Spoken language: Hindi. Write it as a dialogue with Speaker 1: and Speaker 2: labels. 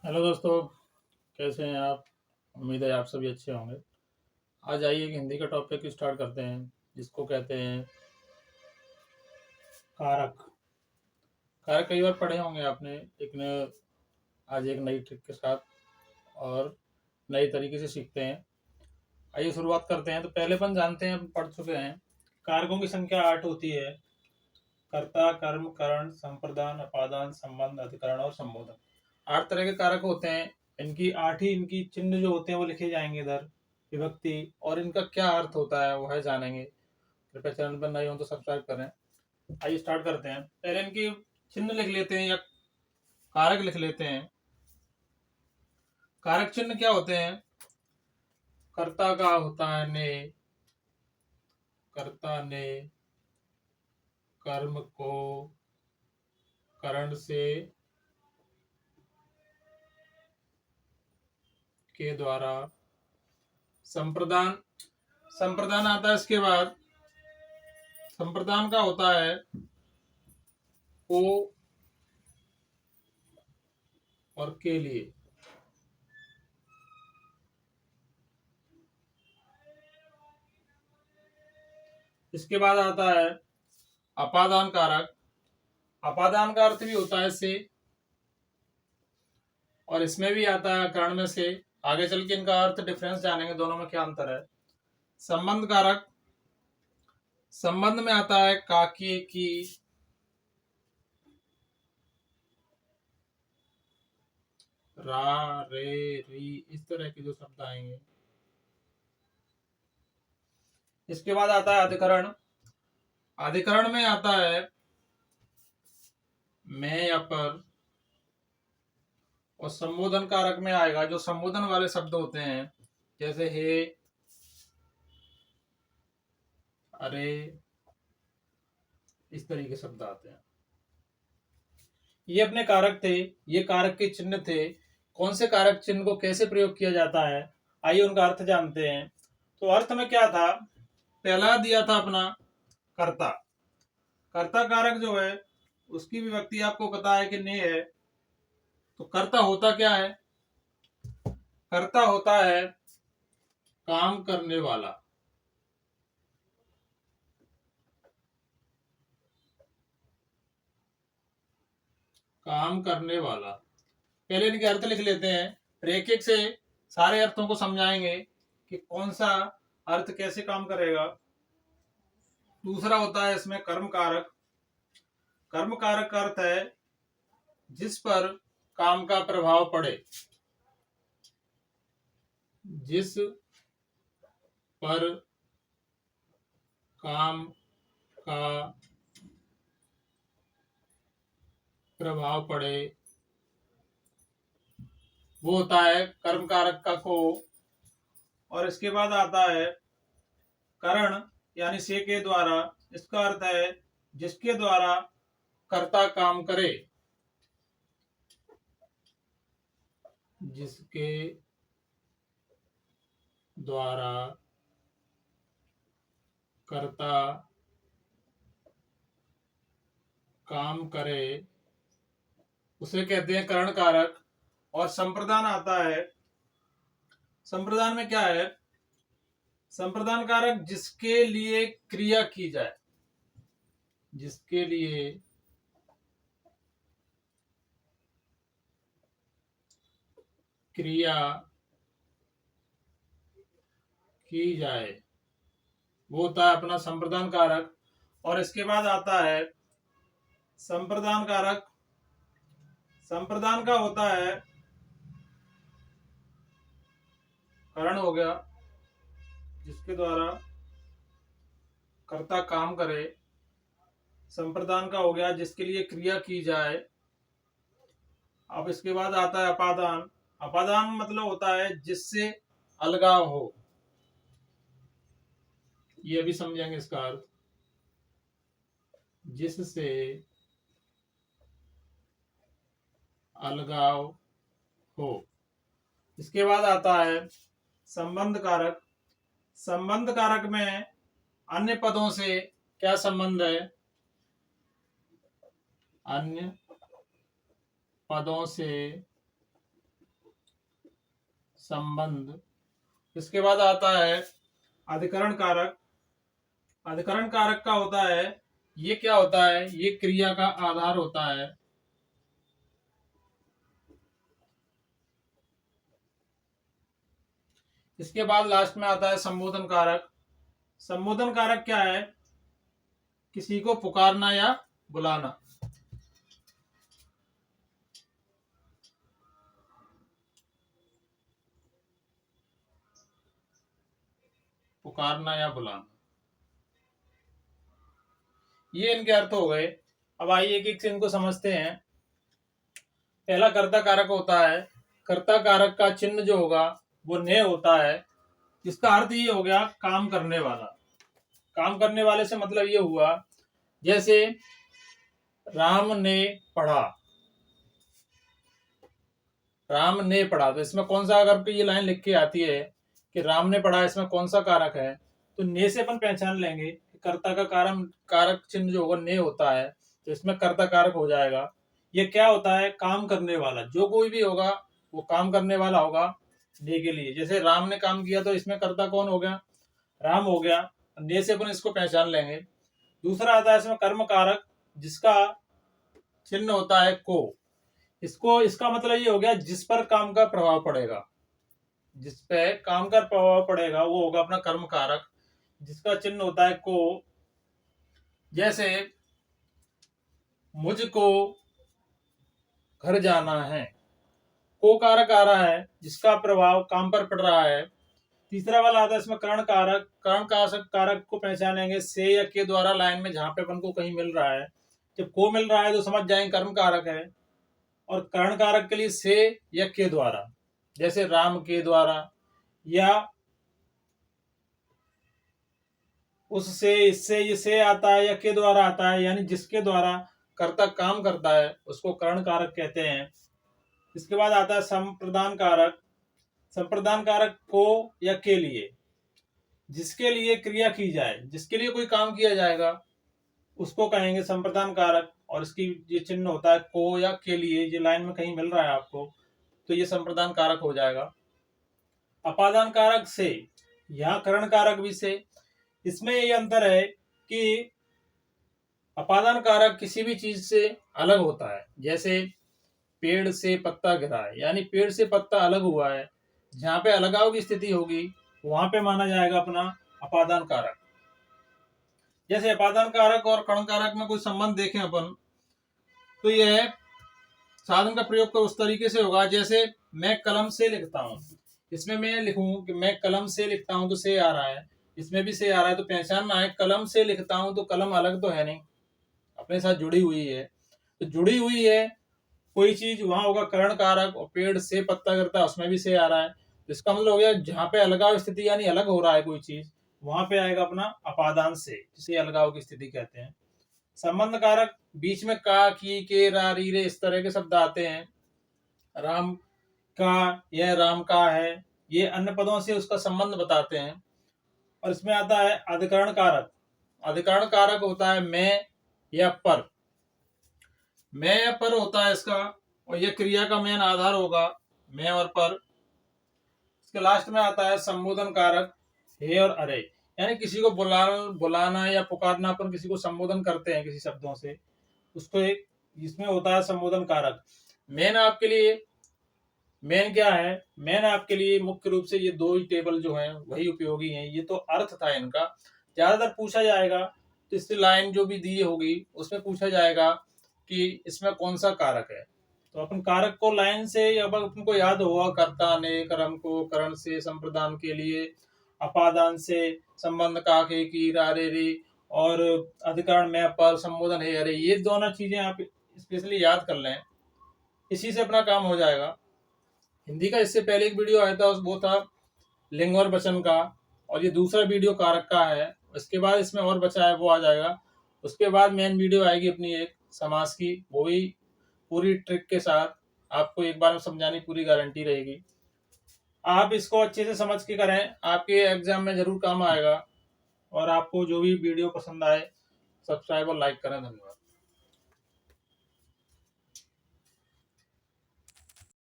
Speaker 1: हेलो दोस्तों, कैसे हैं आप? उम्मीद है आप सभी अच्छे होंगे। आज आइए एक हिंदी का टॉपिक स्टार्ट करते हैं, जिसको कहते हैं कारक। कारक कई बार पढ़े होंगे आपने, लेकिन आज एक नई ट्रिक के साथ और नए तरीके से सीखते हैं। आइए शुरुआत करते हैं। तो पहले अपन जानते हैं, अपन पढ़ चुके हैं, कारकों की संख्या 8 होती है। कर्ता, कर्म, करण, संप्रदान, अपादान, संबंध, अधिकरण और संबोधन। 8 तरह के कारक होते हैं। इनकी 8 ही इनकी चिन्ह जो होते हैं वो लिखे जाएंगे इधर, विभक्ति, और इनका क्या अर्थ होता है वो है जानेंगे। कृपया चैनल पर नए हो तो सब्सक्राइब करें। आइए स्टार्ट करते हैं। पहले इनकी चिन्ह लिख लेते हैं या कारक लिख लेते हैं। कारक चिन्ह क्या होते हैं? कर्ता का होता है ने, कर्ता ने कर्म को करण से के द्वारा, संप्रदान, संप्रदान आता है इसके बाद। संप्रदान का होता है को और के लिए। इसके बाद आता है अपादान कारक। अपादान का अर्थ भी होता है से, और इसमें भी आता है कर्ण में से। आगे चल के इनका अर्थ डिफरेंस जानेंगे, दोनों में क्या अंतर है। संबंध कारक, संबंध में आता है काकी की, रा, रे, री, इस तरह के जो शब्द आएंगे। इसके बाद आता है अधिकरण। अधिकरण में आता है मैं या पर, और संबोधन कारक में आएगा जो संबोधन वाले शब्द होते हैं, जैसे हे, अरे, इस तरीके शब्द आते हैं। ये अपने कारक थे, ये कारक के चिन्ह थे। कौन से कारक चिन्ह को कैसे प्रयोग किया जाता है, आइए उनका अर्थ जानते हैं। तो अर्थ में क्या था? पहला दिया था अपना कर्ता। कर्ता कारक जो है उसकी विभक्ति आपको पता है कि ने है। तो कर्ता होता क्या है? कर्ता होता है काम करने वाला। काम करने वाला। पहले इनके अर्थ लिख लेते हैं, फिर एक एक से सारे अर्थों को समझाएंगे कि कौन सा अर्थ कैसे काम करेगा। दूसरा होता है इसमें कर्म कारक। कर्म कारक का अर्थ है जिस पर काम का प्रभाव पड़े, जिस पर काम का प्रभाव पड़े, वो होता है कर्म कारक का को। और इसके बाद आता है करण, यानी से के द्वारा। इसका अर्थ है जिसके द्वारा कर्ता काम करे, जिसके द्वारा कर्ता काम करे, उसे कहते हैं करण कारक। और संप्रदान आता है। संप्रदान में क्या है? संप्रदान कारक जिसके लिए क्रिया की जाए, जिसके लिए क्रिया की जाए, वो होता है अपना संप्रदान कारक। और इसके बाद आता है संप्रदान कारक। संप्रदान का होता है करण हो गया, जिसके द्वारा कर्ता काम करे। संप्रदान का हो गया जिसके लिए क्रिया की जाए। अब इसके बाद आता है अपादान। अपादान मतलब होता है जिससे अलगाव हो। ये अभी समझेंगे इसका अर्थ। जिससे अलगाव हो। इसके बाद आता है संबंध कारक। संबंध कारक में अन्य पदों से क्या संबंध है? अन्य पदों से संबंध। इसके बाद आता है अधिकरण कारक। अधिकरण कारक का होता है, ये क्या होता है, ये क्रिया का आधार होता है। इसके बाद लास्ट में आता है संबोधन कारक। संबोधन कारक क्या है, किसी को पुकारना या बुलाना। पुकारना या बुलाना, ये इनके अर्थ हो गए। अब आइए एक एक से इनको समझते हैं। पहला कर्ता कारक होता है। कर्ता कारक का चिन्ह जो होगा वो ने होता है। इसका अर्थ ये हो गया काम करने वाला। काम करने वाले से मतलब ये हुआ, जैसे राम ने पढ़ा, राम ने पढ़ा, तो इसमें कौन सा, अगर ये लाइन लिख के आती है कि राम ने पढ़ा, इसमें कौन सा कारक है, तो ने से अपन पहचान लेंगे कि कर्ता का कारक चिन्ह जो होगा ने होता है, तो इसमें कर्ता कारक हो जाएगा। ये क्या होता है, काम करने वाला। जो कोई भी होगा वो काम करने वाला होगा ने के लिए। जैसे राम ने काम किया, तो इसमें कर्ता कौन हो गया, राम हो गया। ने से अपन इसको पहचान लेंगे। दूसरा आता है इसमें कर्म कारक, जिसका चिन्ह होता है को। इसको, इसका मतलब ये हो गया जिस पर काम का प्रभाव पड़ेगा। जिस पे काम का प्रभाव पड़ेगा वो होगा अपना कर्म कारक, जिसका चिन्ह होता है को। जैसे मुझको घर जाना है, को कारक आ रहा है जिसका प्रभाव काम पर पड़ रहा है। तीसरा वाला आता है इसमें करण कारक। करण कारक को पहचानेंगे से या के द्वारा, लाइन में जहां पे अपन को कहीं मिल रहा है। जब को मिल रहा है तो समझ जाएंगे कर्म कारक है। और करण कारक के लिए से या के द्वारा, जैसे राम के द्वारा या उससे, इससे, ये से आता है या के द्वारा आता है, यानी जिसके द्वारा कर्ता काम करता है उसको करण कारक कहते हैं। इसके बाद आता है संप्रदान कारक। संप्रदान कारक को या के लिए, जिसके लिए क्रिया की जाए, जिसके लिए कोई काम किया जाएगा उसको कहेंगे संप्रदान कारक। और इसकी ये चिन्ह होता है को या के लिए, ये लाइन में कहीं मिल रहा है आपको, तो ये संप्रदान कारक हो जाएगा। अपादान कारक से, यहाँ करण कारक भी से। इसमें ये अंतर है कि अपादान कारक किसी भी चीज से अलग होता है। जैसे पेड़ से पत्ता गिरा है, यानी पेड़ से पत्ता अलग हुआ है, जहां पे अलगाव की स्थिति होगी वहां पे माना जाएगा अपना अपादान कारक। जैसे अपादान कारक और कर्ण कारक में कोई संबंध देखें अपन, तो यह साधन का प्रयोग कर उस तरीके से होगा, जैसे मैं कलम से लिखता हूं। इसमें मैं लिखूं कि मैं कलम से लिखता हूं, तो से आ रहा है, इसमें भी से आ रहा है, तो पहचानना है कलम से लिखता हूं, तो कलम अलग तो है नहीं, अपने साथ जुड़ी हुई है। तो जुड़ी हुई है कोई चीज, वहां होगा करण कारक। और पेड़ से पत्ता गिरता है, उसमें भी से आ रहा है, तो इसका मतलब हो गया जहां पे अलगाव स्थिति यानी अलग हो रहा है कोई चीज, वहां पे आएगा अपना अपादान से, जिसे अलगाव की स्थिति कहते हैं। संबंध कारक, बीच में का, की, के, रा, री, रे, इस तरह के शब्द आते हैं। राम का, यह राम का है, ये अन्य पदों से उसका संबंध बताते हैं। और इसमें आता है अधिकरण कारक। अधिकरण कारक होता है मैं या पर। मैं या पर होता है इसका, और यह क्रिया का मेन आधार होगा, मैं और पर। इसके लास्ट में आता है संबोधन कारक, हे और अरे, यानी किसी को बुलाना या पुकारना, अपन किसी को संबोधन करते हैं किसी शब्दों से, उसको एक इसमें होता है संबोधन कारक। मेन आपके लिए, मेन क्या है, मेन आपके लिए मुख्य रूप से ये दो ही टेबल जो हैं वही उपयोगी हैं। ये तो अर्थ था इनका, ज्यादातर पूछा जाएगा तो इससे लाइन जो भी दी होगी उसमें पूछा जाएगा कि इसमें कौन सा कारक है। तो अपन कारक को लाइन से, अब अपन को याद होगा, कर्ता ने, कर्म को, करण से, संप्रदान के लिए, अपादान से, संबंध का, के, की, रा, रे, रे, और अधिकरण में पर, संबोधन है अरे, ये दोनों चीजें आप स्पेशली याद कर लें, इसी से अपना काम हो जाएगा। हिंदी का इससे पहले एक वीडियो आया था, वो था लिंग और वचन का, और ये दूसरा वीडियो कारक का है। इसके बाद इसमें और बचा है वो आ जाएगा। उसके बाद मेन वीडियो आएगी अपनी एक समास की, वो भी पूरी ट्रिक के साथ आपको एक बार में समझाने की पूरी गारंटी रहेगी। आप इसको अच्छे से समझ के करें, आपके एग्जाम में जरूर काम आएगा। और आपको जो भी वीडियो पसंद आए, सब्सक्राइब और लाइक करें। धन्यवाद।